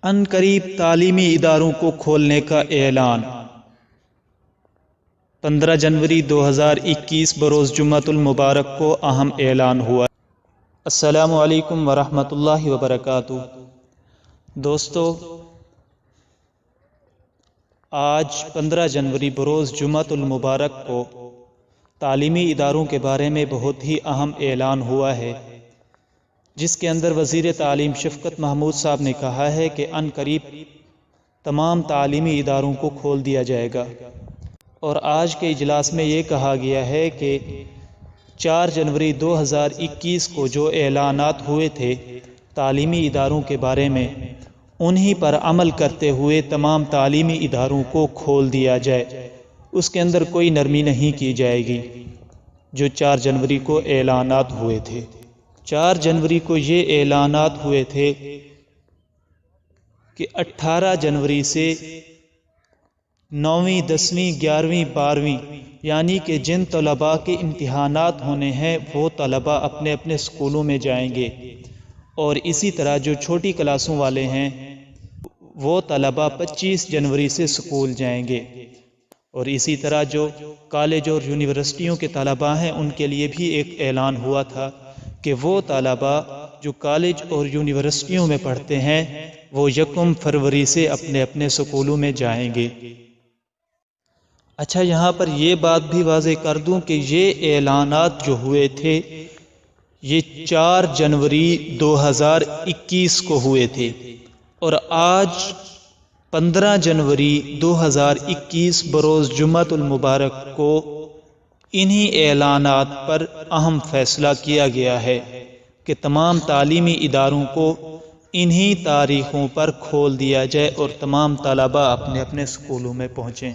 ان قریب تعلیمی اداروں کو کھولنے کا اعلان۔ 15 جنوری 2021 بروز جمعۃ المبارک کو اہم اعلان ہوا۔ السلام علیکم ورحمۃ اللہ وبرکاتہ۔ دوستو، آج 15 جنوری بروز جمعۃ المبارک کو تعلیمی اداروں کے بارے میں بہت ہی اہم اعلان ہوا ہے، جس کے اندر وزیر تعلیم شفقت محمود صاحب نے کہا ہے کہ ان قریب تمام تعلیمی اداروں کو کھول دیا جائے گا۔ اور آج کے اجلاس میں یہ کہا گیا ہے کہ 4 جنوری 2021 کو جو اعلانات ہوئے تھے تعلیمی اداروں کے بارے میں، انہی پر عمل کرتے ہوئے تمام تعلیمی اداروں کو کھول دیا جائے۔ اس کے اندر کوئی نرمی نہیں کی جائے گی۔ جو 4 جنوری کو اعلانات ہوئے تھے، 4 جنوری کو یہ اعلانات ہوئے تھے کہ 18 جنوری سے 9ویں 10ویں 11ویں 12ویں یعنی کہ جن طلباء کے امتحانات ہونے ہیں وہ طلباء اپنے اپنے سکولوں میں جائیں گے، اور اسی طرح جو چھوٹی کلاسوں والے ہیں وہ طلباء 25 جنوری سے سکول جائیں گے۔ اور اسی طرح جو کالج اور یونیورسٹیوں کے طلباء ہیں ان کے لیے بھی ایک اعلان ہوا تھا کہ وہ طلباء جو کالج اور یونیورسٹیوں میں پڑھتے ہیں وہ 1 فروری سے اپنے اپنے سکولوں میں جائیں گے۔ اچھا، یہاں پر یہ بات بھی واضح کر دوں کہ یہ اعلانات جو ہوئے تھے یہ 4 جنوری 2021 کو ہوئے تھے، اور آج 15 جنوری 2021 بروز جمعۃ المبارک کو انہی اعلانات پر اہم فیصلہ کیا گیا ہے کہ تمام تعلیمی اداروں کو انہی تاریخوں پر کھول دیا جائے اور تمام طلباء اپنے اپنے سکولوں میں پہنچیں۔